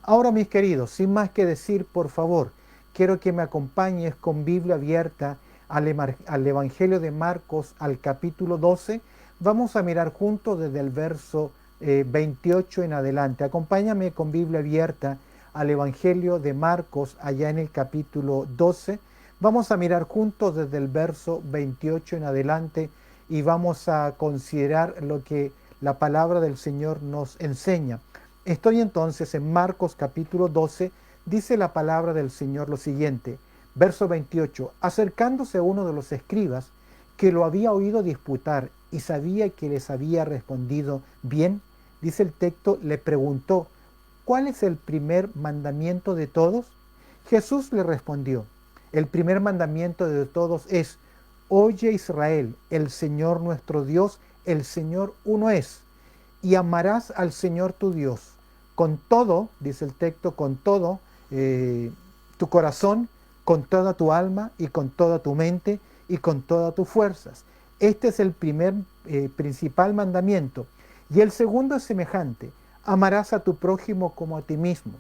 Ahora, mis queridos, sin más que decir, por favor, quiero que me acompañes con Biblia abierta al Evangelio de Marcos, al capítulo 12. Vamos a mirar juntos desde el verso 28 en adelante. Acompáñame con Biblia abierta al Evangelio de Marcos, allá en el capítulo 12. Vamos a mirar juntos desde el verso 28 en adelante y vamos a considerar lo que la palabra del Señor nos enseña. Estoy entonces en Marcos capítulo 12, dice la palabra del Señor lo siguiente, verso 28, acercándose uno de los escribas que lo había oído disputar y sabía que les había respondido bien, dice el texto, le preguntó, ¿cuál es el primer mandamiento de todos? Jesús le respondió, el primer mandamiento de todos es, oye Israel, el Señor nuestro Dios, el Señor uno es, y amarás al Señor tu Dios con todo, dice el texto, con todo tu corazón, con toda tu alma y con toda tu mente y con todas tus fuerzas. Este es el primer principal mandamiento. Y el segundo es semejante, amarás a tu prójimo como a ti mismo.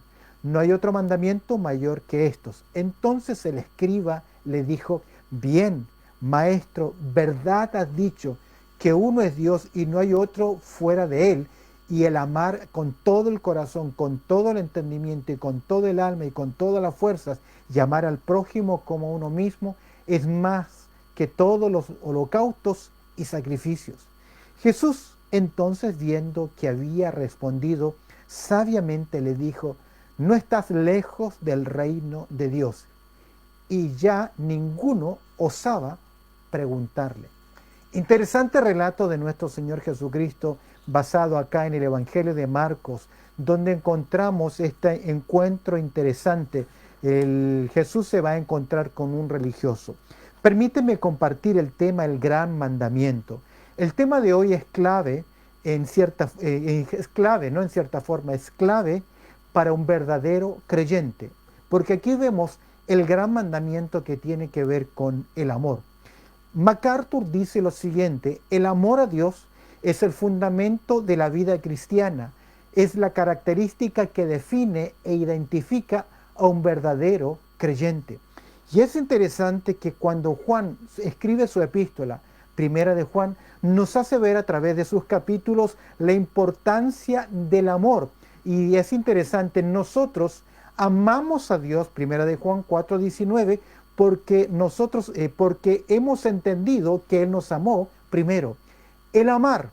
No hay otro mandamiento mayor que estos. Entonces el escriba le dijo, bien, maestro, verdad has dicho, que uno es Dios y no hay otro fuera de él, y el amar con todo el corazón, con todo el entendimiento y con todo el alma y con todas las fuerzas, y amar al prójimo como uno mismo, es más que todos los holocaustos y sacrificios. Jesús entonces, viendo que había respondido, sabiamente le dijo, no estás lejos del reino de Dios. Y ya ninguno osaba preguntarle. Interesante relato de nuestro Señor Jesucristo basado acá en el Evangelio de Marcos, donde encontramos este encuentro interesante. Jesús se va a encontrar con un religioso. Permíteme compartir el tema, el gran mandamiento. El tema de hoy es clave, es clave, no en cierta forma, es clave para un verdadero creyente, porque aquí vemos el gran mandamiento que tiene que ver con el amor. MacArthur dice lo siguiente, el amor a Dios es el fundamento de la vida cristiana, es la característica que define e identifica a un verdadero creyente. Y es interesante que cuando Juan escribe su epístola, primera de Juan, nos hace ver a través de sus capítulos la importancia del amor. Y es interesante, nosotros amamos a Dios, primera de Juan 4:19, porque hemos entendido que Él nos amó primero. El amar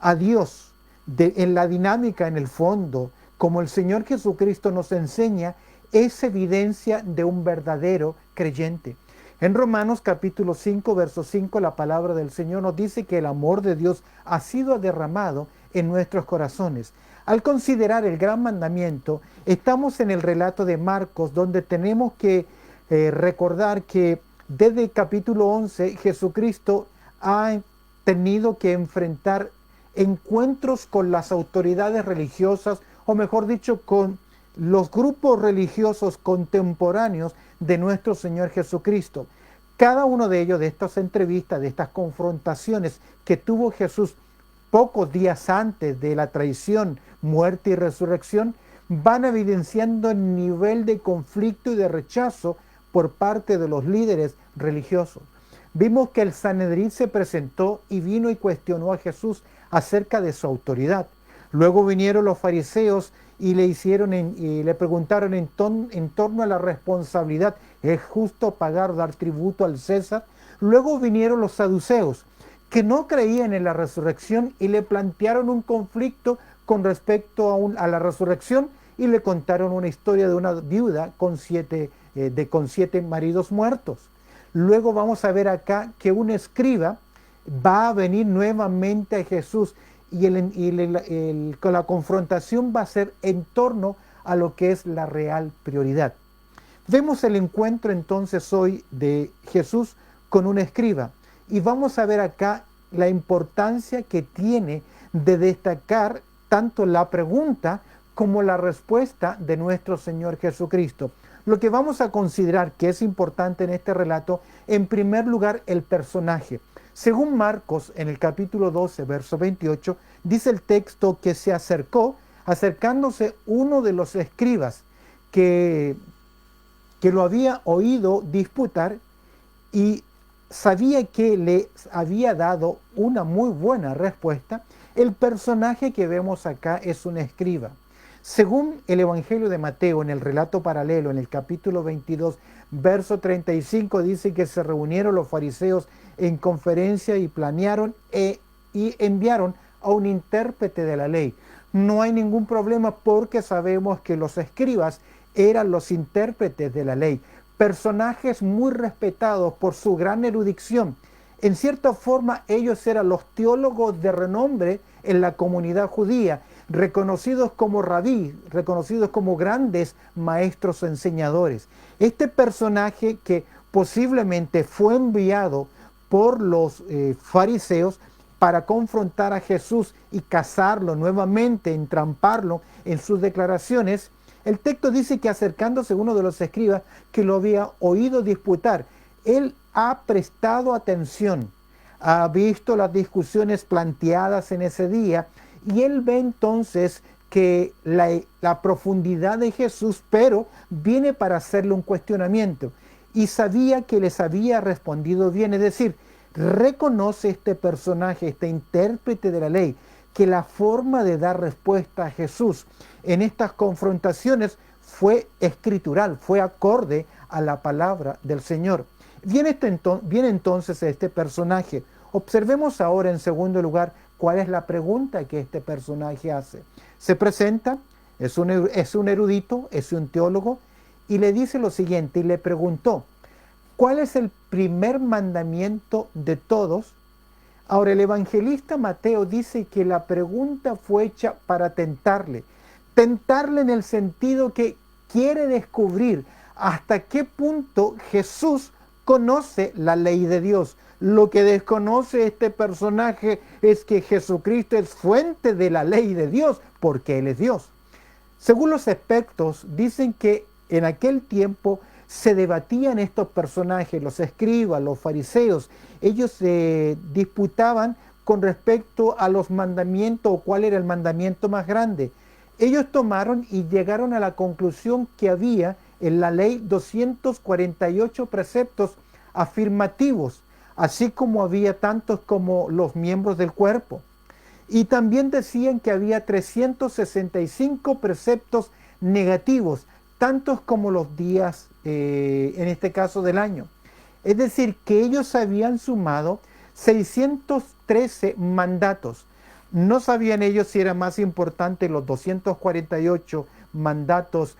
a Dios en la dinámica, en el fondo, como el Señor Jesucristo nos enseña, es evidencia de un verdadero creyente. En Romanos capítulo 5, verso 5, la palabra del Señor nos dice que el amor de Dios ha sido derramado en nuestros corazones. Al considerar el gran mandamiento, estamos en el relato de Marcos, donde tenemos que recordar que desde el capítulo 11 Jesucristo ha tenido que enfrentar encuentros con las autoridades religiosas, o mejor dicho, con los grupos religiosos contemporáneos de nuestro Señor Jesucristo. Cada uno de ellos, de estas entrevistas, de estas confrontaciones que tuvo Jesús pocos días antes de la traición, muerte y resurrección, van evidenciando el nivel de conflicto y de rechazo por parte de los líderes religiosos. Vimos que el Sanedrín se presentó y vino y cuestionó a Jesús acerca de su autoridad. Luego vinieron los fariseos y le preguntaron en torno a la responsabilidad. ¿Es justo pagar, dar tributo al César? Luego vinieron los saduceos, que no creían en la resurrección y le plantearon un conflicto con respecto a la resurrección y le contaron una historia de una viuda con siete maridos muertos. Luego vamos a ver acá que un escriba va a venir nuevamente a Jesús y con la confrontación va a ser en torno a lo que es la real prioridad. Vemos el encuentro entonces hoy de Jesús con un escriba y vamos a ver acá la importancia que tiene de destacar tanto la pregunta como la respuesta de nuestro Señor Jesucristo. Lo que vamos a considerar que es importante en este relato, en primer lugar, el personaje. Según Marcos, en el capítulo 12, verso 28, dice el texto que se acercó acercándose uno de los escribas que, que lo había oído disputar y sabía que le había dado una muy buena respuesta. El personaje que vemos acá es un escriba. Según el Evangelio de Mateo, en el relato paralelo, en el capítulo 22, verso 35, dice que se reunieron los fariseos en conferencia y planearon y enviaron a un intérprete de la ley. No hay ningún problema porque sabemos que los escribas eran los intérpretes de la ley, personajes muy respetados por su gran erudición. En cierta forma, ellos eran los teólogos de renombre en la comunidad judía, reconocidos como rabí, reconocidos como grandes maestros enseñadores. Este personaje que posiblemente fue enviado por los fariseos para confrontar a Jesús y cazarlo nuevamente, entramparlo en sus declaraciones, el texto dice que acercándose uno de los escribas que lo había oído disputar, él ha prestado atención, ha visto las discusiones planteadas en ese día y él ve entonces que la profundidad de Jesús, pero viene para hacerle un cuestionamiento y sabía que les había respondido bien, es decir, reconoce este personaje, este intérprete de la ley, que la forma de dar respuesta a Jesús en estas confrontaciones fue escritural, fue acorde a la palabra del Señor. Viene entonces este personaje. Observemos ahora en segundo lugar cuál es la pregunta que este personaje hace. Se presenta, es un erudito, es un teólogo, y le dice lo siguiente, y le preguntó, ¿cuál es el primer mandamiento de todos? Ahora, el evangelista Mateo dice que la pregunta fue hecha para tentarle en el sentido que quiere descubrir hasta qué punto Jesús conoce la ley de Dios. Lo que desconoce este personaje es que Jesucristo es fuente de la ley de Dios, porque Él es Dios. Según los expertos, dicen que en aquel tiempo se debatían estos personajes, los escribas, los fariseos. Ellos se disputaban con respecto a los mandamientos o cuál era el mandamiento más grande. Ellos tomaron y llegaron a la conclusión que había en la ley 248 preceptos afirmativos, así como había tantos como los miembros del cuerpo. Y también decían que había 365 preceptos negativos, tantos como los días, en este caso del año. Es decir, que ellos habían sumado 613 mandatos. No sabían ellos si era más importante los 248 mandatos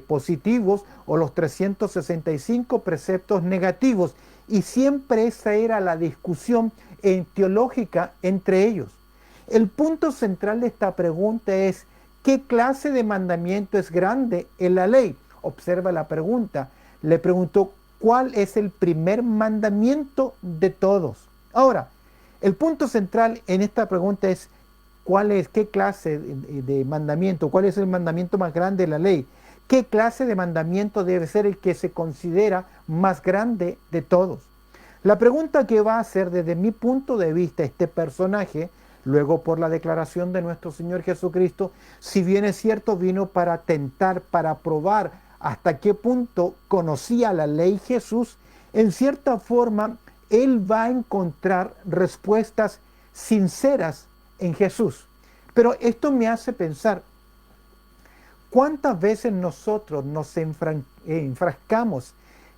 positivos o los 365 preceptos negativos. Y siempre esa era la discusión teológica entre ellos. El punto central de esta pregunta es, ¿qué clase de mandamiento es grande en la ley? Observa la pregunta. Le preguntó, ¿cuál es el primer mandamiento de todos? Ahora, el punto central en esta pregunta es, ¿qué clase de mandamiento? ¿Cuál es el mandamiento más grande de la ley? ¿Qué clase de mandamiento debe ser el que se considera más grande de todos? La pregunta que va a hacer desde mi punto de vista este personaje, luego por la declaración de nuestro Señor Jesucristo, si bien es cierto, vino para tentar, para probar hasta qué punto conocía la ley Jesús, en cierta forma, él va a encontrar respuestas sinceras en Jesús. Pero esto me hace pensar, ¿cuántas veces nosotros nos enfrascamos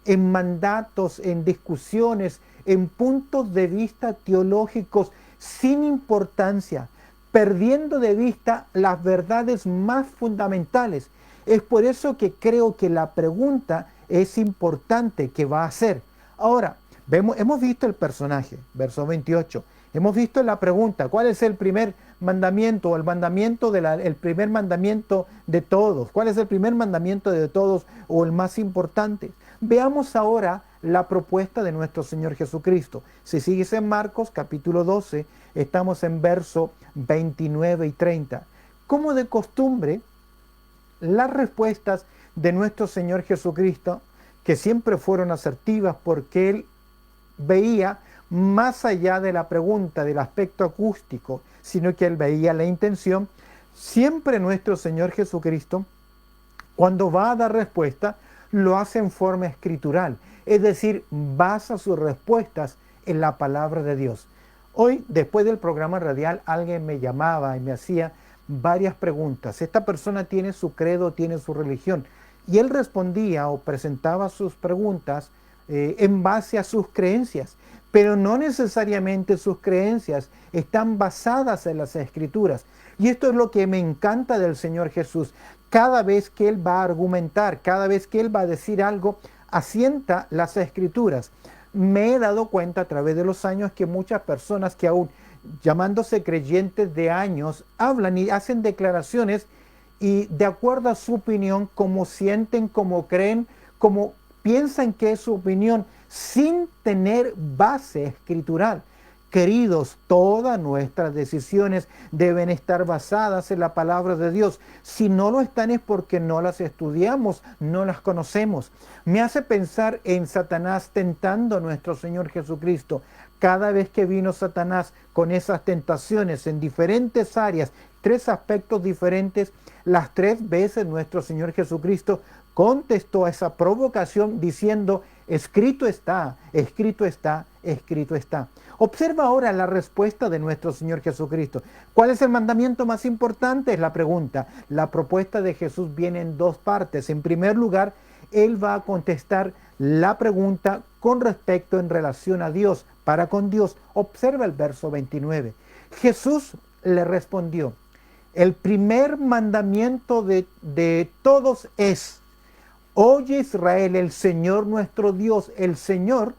en mandatos, en discusiones, en puntos de vista teológicos sin importancia, perdiendo de vista las verdades más fundamentales? Es por eso que creo que la pregunta es importante que va a hacer. Ahora, hemos visto el personaje, verso 28. Hemos visto la pregunta, ¿cuál es el primer mandamiento o el primer mandamiento de todos? ¿Cuál es el primer mandamiento de todos o el más importante? Veamos ahora la propuesta de nuestro Señor Jesucristo. Si sigues en Marcos capítulo 12, estamos en verso 29 y 30. Como de costumbre, las respuestas de nuestro Señor Jesucristo, que siempre fueron asertivas porque Él veía más allá de la pregunta, del aspecto acústico, sino que Él veía la intención, Siempre nuestro Señor Jesucristo, cuando va a dar respuesta, lo hace en forma escritural, es decir, basa sus respuestas en la palabra de Dios. Hoy, después del programa radial, alguien me llamaba y me hacía varias preguntas. Esta persona tiene su credo, tiene su religión, y él respondía o presentaba sus preguntas en base a sus creencias, pero no necesariamente sus creencias están basadas en las Escrituras. Y esto es lo que me encanta del Señor Jesús. Cada vez que Él va a argumentar, cada vez que Él va a decir algo, asienta las Escrituras. Me he dado cuenta a través de los años que muchas personas que aún llamándose creyentes de años, hablan y hacen declaraciones y de acuerdo a su opinión, como sienten, como creen, como piensan que es su opinión, sin tener base escritural. Queridos, todas nuestras decisiones deben estar basadas en la palabra de Dios. Si no lo están es porque no las estudiamos, no las conocemos. Me hace pensar en Satanás tentando a nuestro Señor Jesucristo. Cada vez que vino Satanás con esas tentaciones en diferentes áreas, 3 aspectos diferentes, las 3 veces nuestro Señor Jesucristo contestó a esa provocación diciendo: escrito está, escrito está, escrito está. Observa ahora la respuesta de nuestro Señor Jesucristo. ¿Cuál es el mandamiento más importante? Es la pregunta. La propuesta de Jesús viene en 2 partes. En primer lugar, Él va a contestar la pregunta con respecto en relación a Dios, para con Dios. Observa el verso 29. Jesús le respondió: el primer mandamiento de todos es: oye Israel, el Señor nuestro Dios, el Señor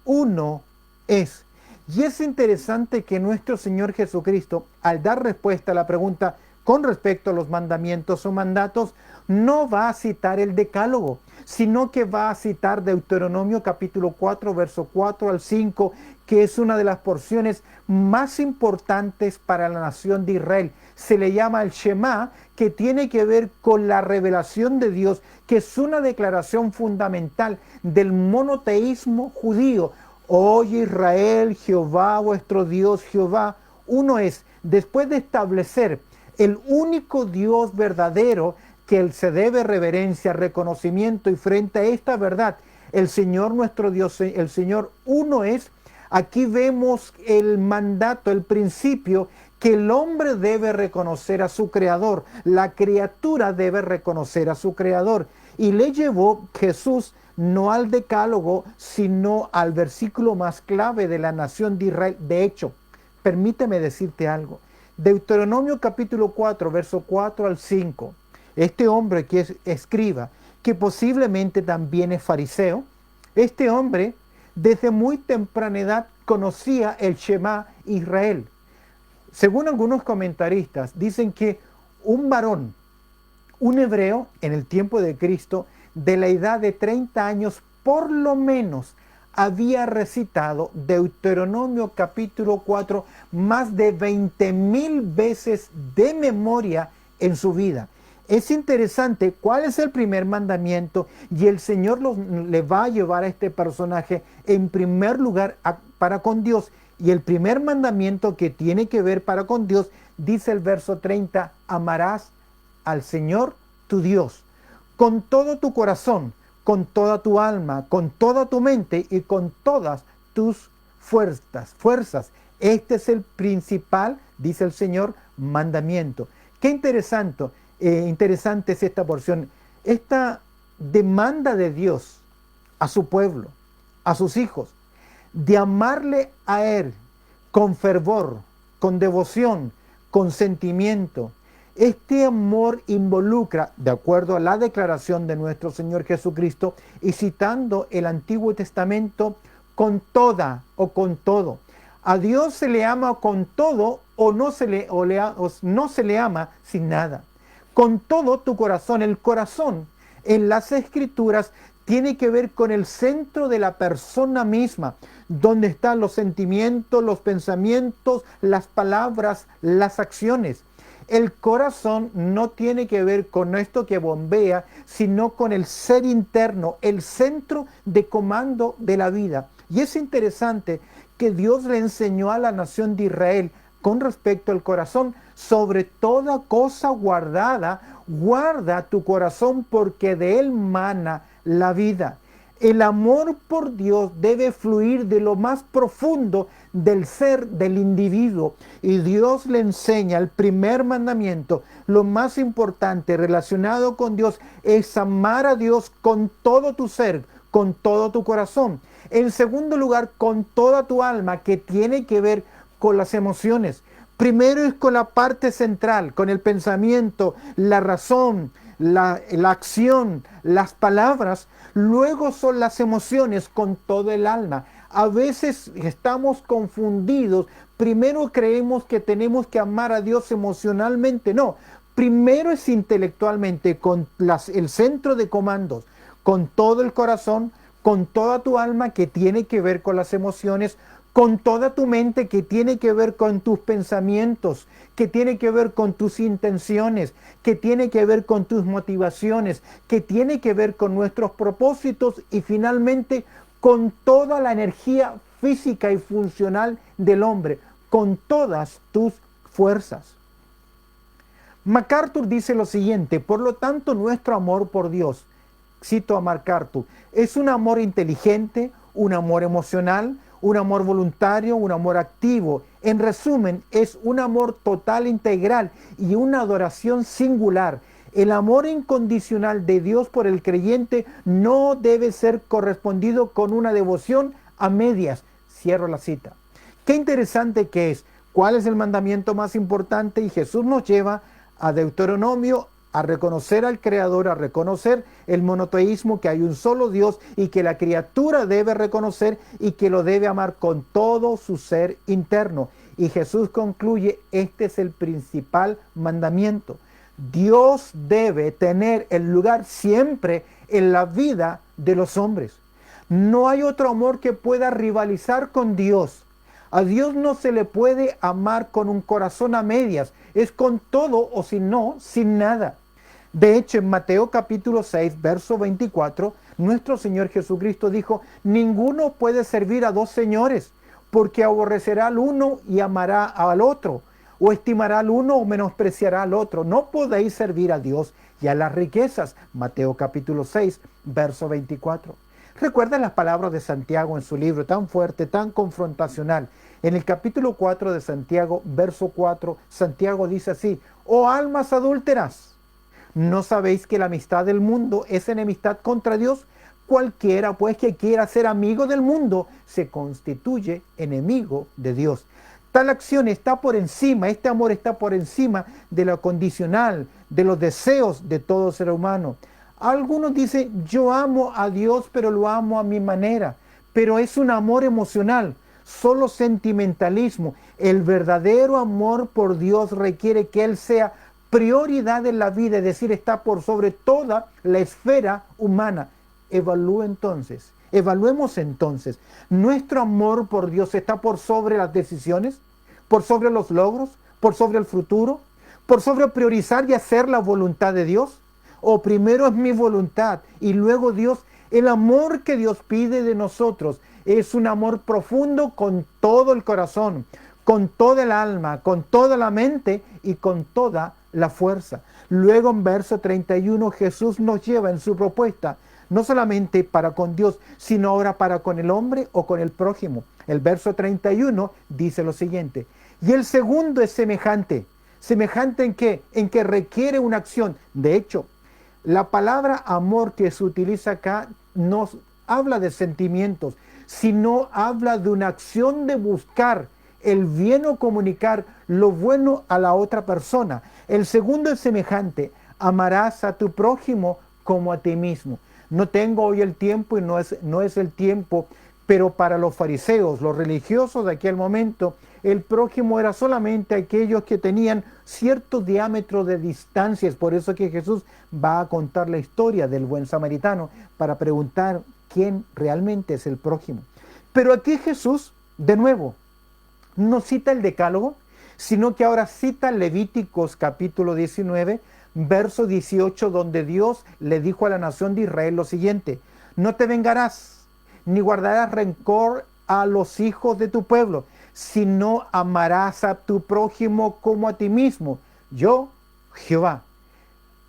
uno es. Y es interesante que nuestro Señor Jesucristo, al dar respuesta a la pregunta con respecto a los mandamientos o mandatos, no va a citar el Decálogo, sino que va a citar Deuteronomio capítulo 4, verso 4 al 5, que es una de las porciones más importantes para la nación de Israel. Se le llama el Shema, que tiene que ver con la revelación de Dios, que es una declaración fundamental del monoteísmo judío. Oye Israel, Jehová vuestro Dios, Jehová uno es. Después de establecer el único Dios verdadero que Él se debe reverencia, reconocimiento, y frente a esta verdad, el Señor nuestro Dios, el Señor uno es. Aquí vemos el mandato, el principio, que el hombre debe reconocer a su Creador, la criatura debe reconocer a su Creador. Y le llevó Jesús no al Decálogo, sino al versículo más clave de la nación de Israel. De hecho, permíteme decirte algo. Deuteronomio capítulo 4, verso 4 al 5. Este hombre que es escriba, que posiblemente también es fariseo, este hombre desde muy temprana edad conocía el Shema Israel. Según algunos comentaristas, dicen que un varón, un hebreo en el tiempo de Cristo, de la edad de 30 años por lo menos, había recitado Deuteronomio capítulo 4 más de 20,000 veces de memoria en su vida. Es interesante cuál es el primer mandamiento, y el Señor le va a llevar a este personaje en primer lugar para con Dios. Y el primer mandamiento que tiene que ver para con Dios, dice el verso 30, amarás al Señor tu Dios con todo tu corazón, con toda tu alma, con toda tu mente y con todas tus fuerzas. Este es el principal, dice el Señor, mandamiento. Qué interesante es esta porción. Esta demanda de Dios a su pueblo, a sus hijos, de amarle a Él con fervor, con devoción, con sentimiento. Este amor involucra, de acuerdo a la declaración de nuestro Señor Jesucristo, y citando el Antiguo Testamento, con toda o con todo. A Dios se le ama con todo o no se le ama sin nada. Con todo tu corazón. El corazón en las Escrituras tiene que ver con el centro de la persona misma, donde están los sentimientos, los pensamientos, las palabras, las acciones. El corazón no tiene que ver con esto que bombea, sino con el ser interno, el centro de comando de la vida. Y es interesante que Dios le enseñó a la nación de Israel con respecto al corazón, sobre toda cosa guardada, guarda tu corazón porque de él mana la vida. El amor por Dios debe fluir de lo más profundo del ser del individuo. Y Dios le enseña el primer mandamiento, lo más importante relacionado con Dios es amar a Dios con todo tu ser, con todo tu corazón. En segundo lugar, con toda tu alma, que tiene que ver con las emociones. Primero es con la parte central, con el pensamiento, la razón, la acción, las palabras. Luego son las emociones con todo el alma. A veces estamos confundidos. Primero creemos que tenemos que amar a Dios emocionalmente. No, primero es intelectualmente, con el centro de comandos, con todo el corazón, con toda tu alma, que tiene que ver con las emociones, con toda tu mente, que tiene que ver con tus pensamientos, que tiene que ver con tus intenciones, que tiene que ver con tus motivaciones, que tiene que ver con nuestros propósitos y finalmente con toda la energía física y funcional del hombre, con todas tus fuerzas. MacArthur dice lo siguiente: por lo tanto, nuestro amor por Dios, cito a MacArthur, es un amor inteligente, un amor emocional, un amor voluntario, un amor activo. En resumen, es un amor total, integral y una adoración singular. El amor incondicional de Dios por el creyente no debe ser correspondido con una devoción a medias. Cierro la cita. Qué interesante que es. ¿Cuál es el mandamiento más importante? Y Jesús nos lleva a Deuteronomio, a reconocer al Creador, a reconocer el monoteísmo, que hay un solo Dios y que la criatura debe reconocer y que lo debe amar con todo su ser interno. Y Jesús concluye: este es el principal mandamiento. Dios debe tener el lugar siempre en la vida de los hombres. No hay otro amor que pueda rivalizar con Dios. A Dios no se le puede amar con un corazón a medias, es con todo, o si no, sin nada. De hecho, en Mateo capítulo 6, verso 24, nuestro Señor Jesucristo dijo: ninguno puede servir a dos señores, porque aborrecerá al uno y amará al otro, o estimará al uno o menospreciará al otro. No podéis servir a Dios y a las riquezas. Mateo capítulo 6, verso 24. Recuerden las palabras de Santiago en su libro tan fuerte, tan confrontacional. En el capítulo 4 de Santiago, verso 4, Santiago dice así: oh almas adúlteras, ¿no sabéis que la amistad del mundo es enemistad contra Dios? Cualquiera pues que quiera ser amigo del mundo se constituye enemigo de Dios. Tal acción está por encima, este amor está por encima de lo condicional, de los deseos de todo ser humano. Algunos dicen: yo amo a Dios, pero lo amo a mi manera. Pero es un amor emocional, solo sentimentalismo. El verdadero amor por Dios requiere que Él sea prioridad en la vida, es decir, está por sobre toda la esfera humana. Evaluemos entonces, ¿nuestro amor por Dios está por sobre las decisiones, por sobre los logros, por sobre el futuro, por sobre priorizar y hacer la voluntad de Dios? ¿O primero es mi voluntad y luego Dios? El amor que Dios pide de nosotros es un amor profundo con todo el corazón, con toda el alma, con toda la mente y con toda la fuerza. Luego en verso 31 Jesús nos lleva en su propuesta no solamente para con Dios, sino ahora para con el hombre o con el prójimo. El verso 31 dice lo siguiente: y el segundo es semejante. ¿Semejante en qué? En que requiere una acción. De hecho, la palabra amor que se utiliza acá no habla de sentimientos, sino habla de una acción de buscar el bien o comunicar lo bueno a la otra persona. El segundo es semejante: amarás a tu prójimo como a ti mismo. No tengo hoy el tiempo y no es el tiempo, pero para los fariseos, los religiosos de aquel momento, el prójimo era solamente aquellos que tenían cierto diámetro de distancia. Es por eso que Jesús va a contar la historia del buen samaritano para preguntar quién realmente es el prójimo. Pero aquí Jesús, de nuevo, no cita el decálogo, sino que ahora cita Levíticos capítulo 19, verso 18, donde Dios le dijo a la nación de Israel lo siguiente: no te vengarás, ni guardarás rencor a los hijos de tu pueblo, si no amarás a tu prójimo como a ti mismo. Yo, Jehová.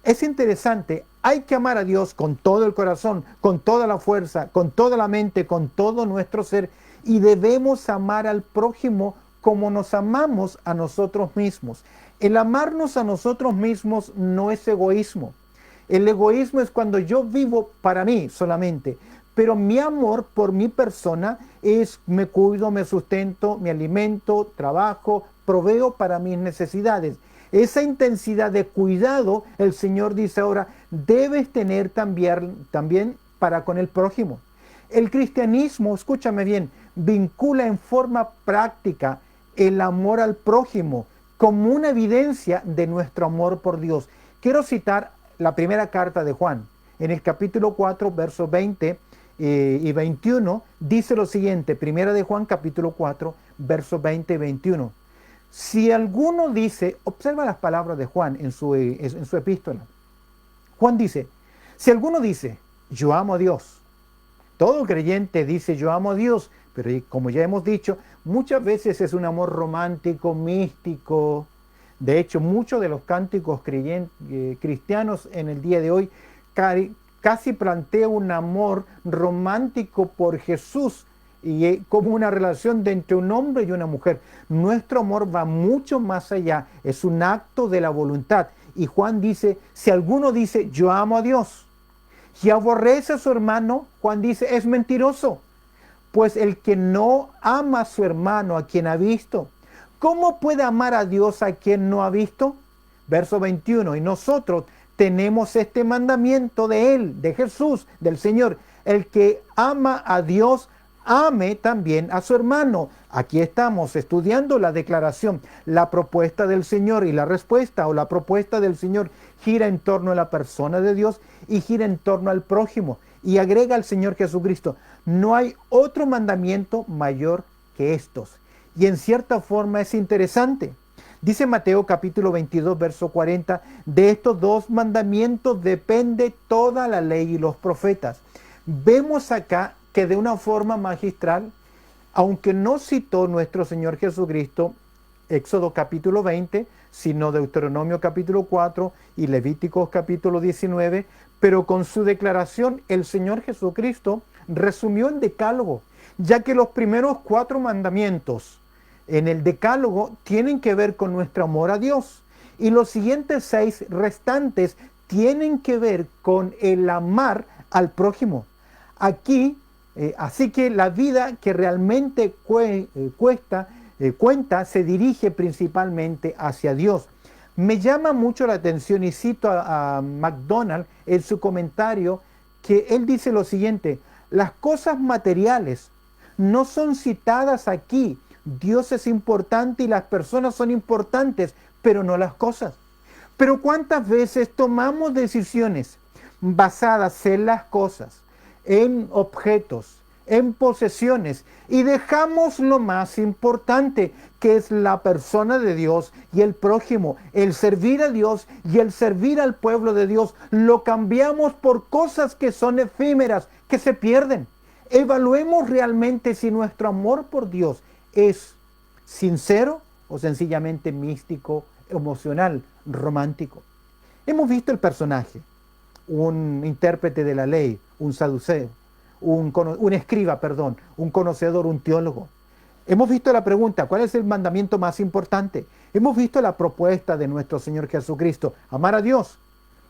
Es interesante, hay que amar a Dios con todo el corazón, con toda la fuerza, con toda la mente, con todo nuestro ser, y debemos amar al prójimo como nos amamos a nosotros mismos. El amarnos a nosotros mismos no es egoísmo. El egoísmo es cuando yo vivo para mí solamente, pero mi amor por mi persona es me cuido, me sustento, me alimento, trabajo, proveo para mis necesidades. Esa intensidad de cuidado, el Señor dice ahora, debes tener también para con el prójimo. El cristianismo, escúchame bien, vincula en forma práctica el amor al prójimo como una evidencia de nuestro amor por Dios. Quiero citar la primera carta de Juan. En el capítulo 4, versos 20 y 21, dice lo siguiente, primera de Juan, capítulo 4, versos 20 y 21. Si alguno dice, observa las palabras de Juan en su epístola. Juan dice, si alguno dice, yo amo a Dios. Todo creyente dice, yo amo a Dios, pero como ya hemos dicho, muchas veces es un amor romántico, místico. De hecho, muchos de los cánticos cristianos en el día de hoy casi plantean un amor romántico por Jesús, y como una relación de entre un hombre y una mujer. Nuestro amor va mucho más allá, es un acto de la voluntad. Y Juan dice, si alguno dice, yo amo a Dios, y aborrece a su hermano, Juan dice, es mentiroso. Pues el que no ama a su hermano, a quien ha visto, ¿cómo puede amar a Dios a quien no ha visto? Verso 21, y nosotros tenemos este mandamiento de Él, de Jesús, del Señor, el que ama a Dios, ame también a su hermano. Aquí estamos estudiando la declaración, la propuesta del Señor, y la respuesta o la propuesta del Señor gira en torno a la persona de Dios y gira en torno al prójimo. Y agrega al Señor Jesucristo, no hay otro mandamiento mayor que estos. Y en cierta forma es interesante. Dice Mateo capítulo 22, verso 40, de estos dos mandamientos depende toda la ley y los profetas. Vemos acá que de una forma magistral, aunque no citó nuestro Señor Jesucristo Éxodo capítulo 20, sino Deuteronomio capítulo 4 y Levíticos capítulo 19, pero con su declaración el Señor Jesucristo resumió el decálogo, ya que los primeros 4 mandamientos en el decálogo tienen que ver con nuestro amor a Dios, y los siguientes 6 restantes tienen que ver con el amar al prójimo. Aquí así que la vida que realmente cuenta se dirige principalmente hacia Dios. Me llama mucho la atención, y cito a MacDonald en su comentario, que él dice lo siguiente: las cosas materiales no son citadas aquí. Dios es importante y las personas son importantes, pero no las cosas. Pero ¿cuántas veces tomamos decisiones basadas en las cosas, en objetos, en posesiones, y dejamos lo más importante, que es la persona de Dios y el prójimo, el servir a Dios y el servir al pueblo de Dios? Lo cambiamos por cosas que son efímeras, que se pierden. Evaluemos realmente si nuestro amor por Dios es sincero o sencillamente místico, emocional, romántico. Hemos visto el personaje, un intérprete de la ley, un saduceo, un escriba, un conocedor, un teólogo. Hemos visto la pregunta, ¿cuál es el mandamiento más importante? Hemos visto la propuesta de nuestro Señor Jesucristo, amar a Dios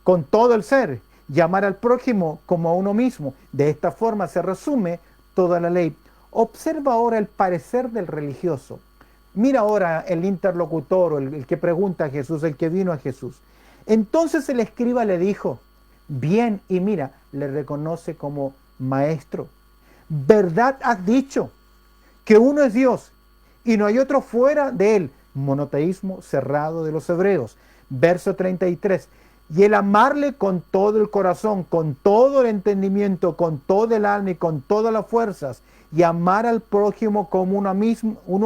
con todo el ser y amar al prójimo como a uno mismo. De esta forma se resume toda la ley. Observa ahora el parecer del religioso. Mira ahora el interlocutor, o el que pregunta a Jesús, el que vino a Jesús. Entonces el escriba le dijo, bien, y mira, le reconoce como maestro. ¿Verdad has dicho que uno es Dios y no hay otro fuera de él? Monoteísmo cerrado de los hebreos. Verso 33. Y el amarle con todo el corazón, con todo el entendimiento, con todo el alma y con todas las fuerzas, y amar al prójimo como uno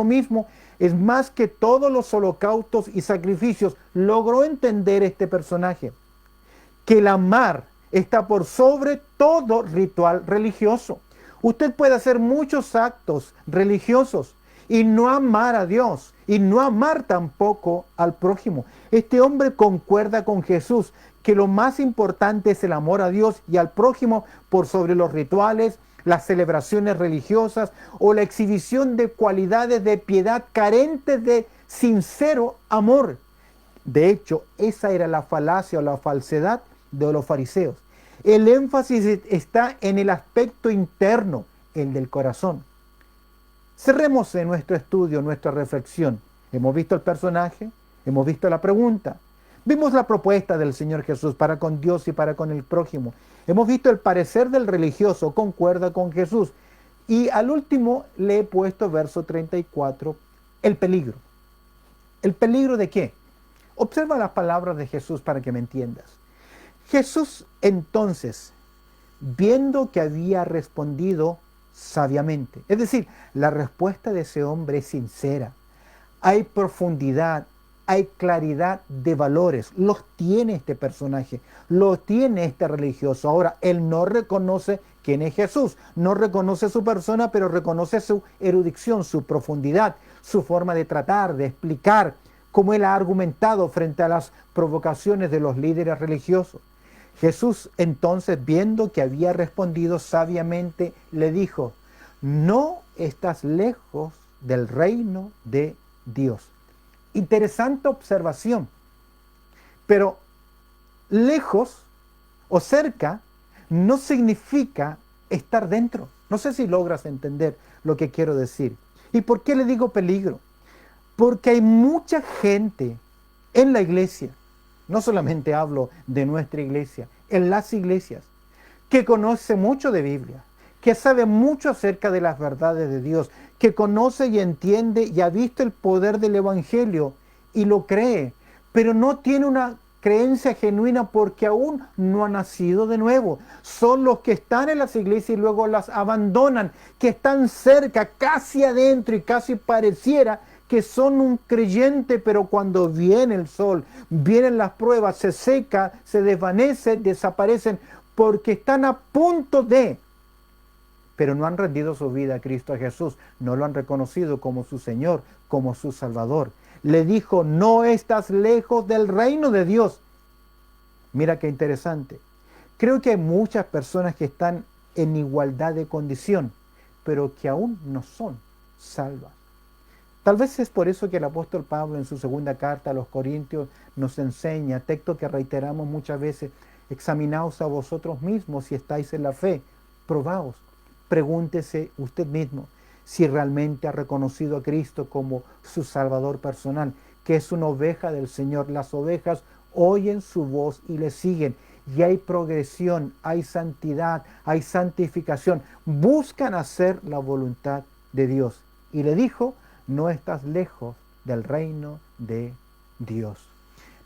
mismo, es más que todos los holocaustos y sacrificios. Logró entender este personaje que el amar está por sobre todo ritual religioso. Usted puede hacer muchos actos religiosos y no amar a Dios y no amar tampoco al prójimo. Este hombre concuerda con Jesús que lo más importante es el amor a Dios y al prójimo por sobre los rituales, las celebraciones religiosas o la exhibición de cualidades de piedad carentes de sincero amor. De hecho, esa era la falacia o la falsedad de los fariseos. El énfasis está en el aspecto interno, el del corazón. Cerremos en nuestro estudio, nuestra reflexión. Hemos visto el personaje, hemos visto la pregunta, vimos la propuesta del Señor Jesús para con Dios y para con el prójimo. Hemos visto el parecer del religioso, concuerda con Jesús. Y al último le he puesto verso 34, el peligro. ¿El peligro de qué? Observa las palabras de Jesús para que me entiendas. Jesús entonces, viendo que había respondido sabiamente, es decir, la respuesta de ese hombre es sincera, hay profundidad, hay claridad de valores, los tiene este personaje, los tiene este religioso. Ahora, él no reconoce quién es Jesús, no reconoce su persona, pero reconoce su erudición, su profundidad, su forma de tratar, de explicar, cómo él ha argumentado frente a las provocaciones de los líderes religiosos. Jesús entonces, viendo que había respondido sabiamente, le dijo, no estás lejos del reino de Dios. Interesante observación, pero lejos o cerca no significa estar dentro. No sé si logras entender lo que quiero decir. ¿Y por qué le digo peligro? Porque hay mucha gente en la iglesia, no solamente hablo de nuestra iglesia, en las iglesias, que conoce mucho de Biblia, que sabe mucho acerca de las verdades de Dios, que conoce y entiende y ha visto el poder del Evangelio y lo cree, pero no tiene una creencia genuina porque aún no ha nacido de nuevo. Son los que están en las iglesias y luego las abandonan, que están cerca, casi adentro y casi pareciera que son un creyente, pero cuando viene el sol, vienen las pruebas, se seca, se desvanece, desaparecen, porque están a punto de, pero no han rendido su vida a Cristo, a Jesús, no lo han reconocido como su Señor, como su Salvador. Le dijo, no estás lejos del reino de Dios. Mira qué interesante. Creo que hay muchas personas que están en igualdad de condición, pero que aún no son salvas. Tal vez es por eso que el apóstol Pablo en su segunda carta a los Corintios nos enseña, texto que reiteramos muchas veces, examinaos a vosotros mismos si estáis en la fe, probaos, pregúntese usted mismo si realmente ha reconocido a Cristo como su Salvador personal, que es una oveja del Señor. Las ovejas oyen su voz y le siguen, y hay progresión, hay santidad, hay santificación, buscan hacer la voluntad de Dios. Y le dijo, no estás lejos del reino de Dios.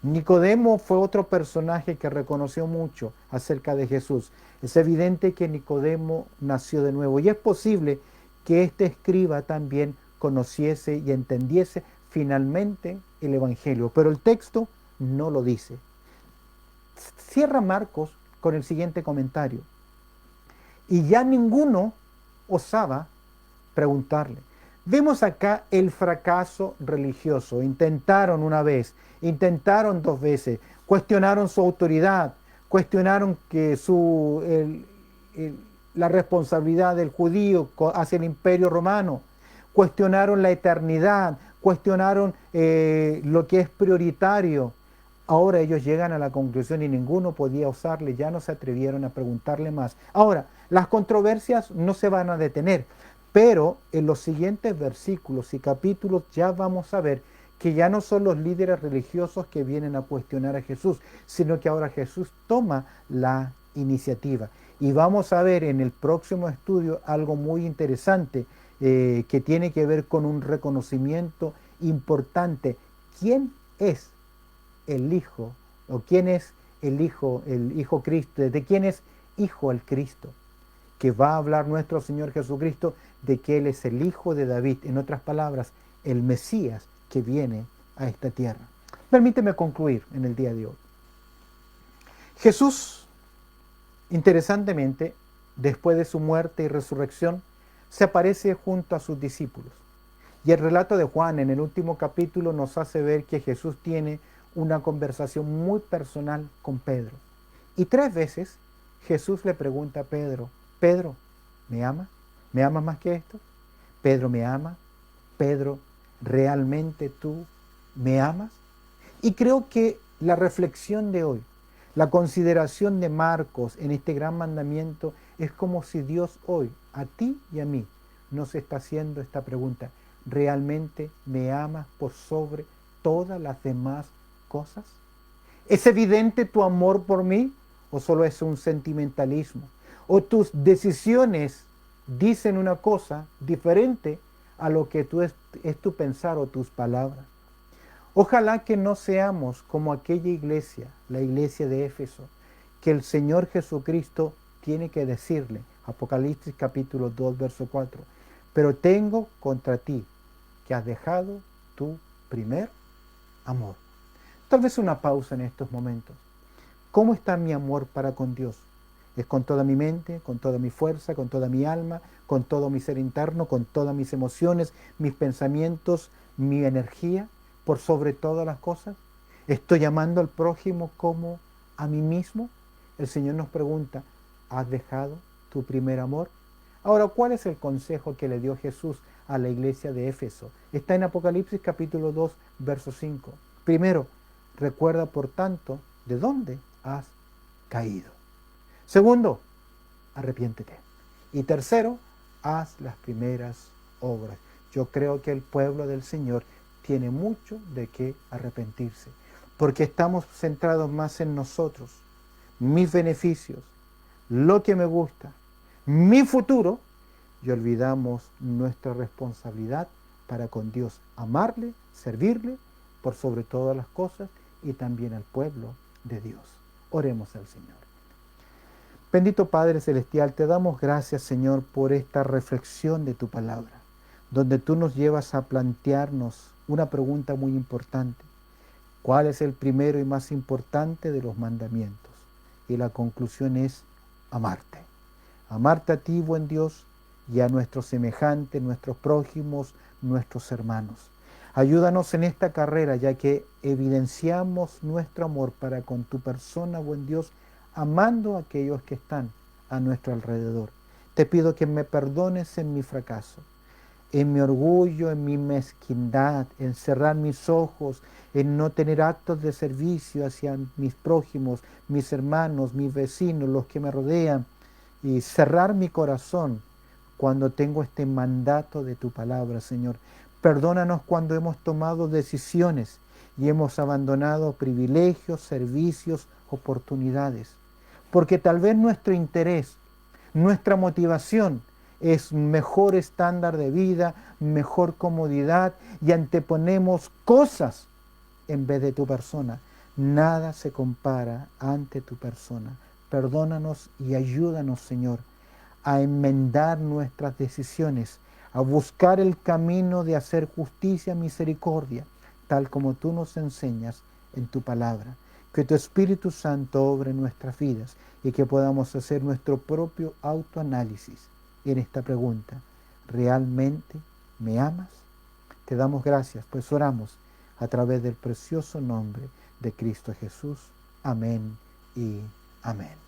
Nicodemo fue otro personaje que reconoció mucho acerca de Jesús. Es evidente que Nicodemo nació de nuevo y es posible que este escriba también conociese y entendiese finalmente el Evangelio, pero el texto no lo dice. Cierra Marcos con el siguiente comentario. Y ya ninguno osaba preguntarle. Vemos acá el fracaso religioso. Intentaron una vez, intentaron dos veces, cuestionaron su autoridad, cuestionaron que la responsabilidad del judío hacia el imperio romano, cuestionaron la eternidad, cuestionaron lo que es prioritario. Ahora ellos llegan a la conclusión y ninguno podía osarle, ya no se atrevieron a preguntarle más. Ahora, las controversias no se van a detener. Pero en los siguientes versículos y capítulos ya vamos a ver que ya no son los líderes religiosos que vienen a cuestionar a Jesús, sino que ahora Jesús toma la iniciativa. Y vamos a ver en el próximo estudio algo muy interesante que tiene que ver con un reconocimiento importante. ¿Quién es el Hijo? ¿O quién es el Hijo Cristo? ¿De quién es Hijo el Cristo? Que va a hablar nuestro Señor Jesucristo de que Él es el Hijo de David, en otras palabras, el Mesías que viene a esta tierra. Permíteme concluir en el día de hoy. Jesús, interesantemente, después de su muerte y resurrección, se aparece junto a sus discípulos. Y el relato de Juan en el último capítulo nos hace ver que Jesús tiene una conversación muy personal con Pedro. Y 3 veces Jesús le pregunta a Pedro, Pedro, ¿me amas? ¿Me amas más que esto? Pedro, ¿me ama? Pedro, ¿realmente tú me amas? Y creo que la reflexión de hoy, la consideración de Marcos en este gran mandamiento es como si Dios hoy, a ti y a mí, nos está haciendo esta pregunta. ¿Realmente me amas por sobre todas las demás cosas? ¿Es evidente tu amor por mí o solo es un sentimentalismo? ¿O tus decisiones dicen una cosa diferente a lo que es tu pensar o tus palabras? Ojalá que no seamos como aquella iglesia, la iglesia de Éfeso, que el Señor Jesucristo tiene que decirle, Apocalipsis capítulo 2, verso 4, pero tengo contra ti que has dejado tu primer amor. Tal vez una pausa en estos momentos. ¿Cómo está mi amor para con Dios? ¿Es con toda mi mente, con toda mi fuerza, con toda mi alma, con todo mi ser interno, con todas mis emociones, mis pensamientos, mi energía, por sobre todas las cosas? ¿Estoy amando al prójimo como a mí mismo? El Señor nos pregunta, ¿has dejado tu primer amor? Ahora, ¿cuál es el consejo que le dio Jesús a la iglesia de Éfeso? Está en Apocalipsis capítulo 2, verso 5. Primero, recuerda por tanto de dónde has caído. Segundo, arrepiéntete. Y tercero, haz las primeras obras. Yo creo que el pueblo del Señor tiene mucho de qué arrepentirse, porque estamos centrados más en nosotros, mis beneficios, lo que me gusta, mi futuro, y olvidamos nuestra responsabilidad para con Dios, amarle, servirle por sobre todas las cosas y también al pueblo de Dios. Oremos al Señor. Bendito Padre Celestial, te damos gracias, Señor, por esta reflexión de tu palabra, donde tú nos llevas a plantearnos una pregunta muy importante. ¿Cuál es el primero y más importante de los mandamientos? Y la conclusión es amarte. Amarte a ti, buen Dios, y a nuestros semejantes, nuestros prójimos, nuestros hermanos. Ayúdanos en esta carrera, ya que evidenciamos nuestro amor para con tu persona, buen Dios, amando a aquellos que están a nuestro alrededor. Te pido que me perdones en mi fracaso, en mi orgullo, en mi mezquindad, en cerrar mis ojos, en no tener actos de servicio hacia mis prójimos, mis hermanos, mis vecinos, los que me rodean, y cerrar mi corazón cuando tengo este mandato de tu palabra, Señor. Perdónanos cuando hemos tomado decisiones y hemos abandonado privilegios, servicios, oportunidades, porque tal vez nuestro interés, nuestra motivación es mejor estándar de vida, mejor comodidad, y anteponemos cosas en vez de tu persona. Nada se compara ante tu persona. Perdónanos y ayúdanos, Señor, a enmendar nuestras decisiones, a buscar el camino de hacer justicia, misericordia, tal como tú nos enseñas en tu palabra. Que tu Espíritu Santo obre en nuestras vidas y que podamos hacer nuestro propio autoanálisis en esta pregunta. ¿Realmente me amas? Te damos gracias, pues oramos a través del precioso nombre de Cristo Jesús. Amén y amén.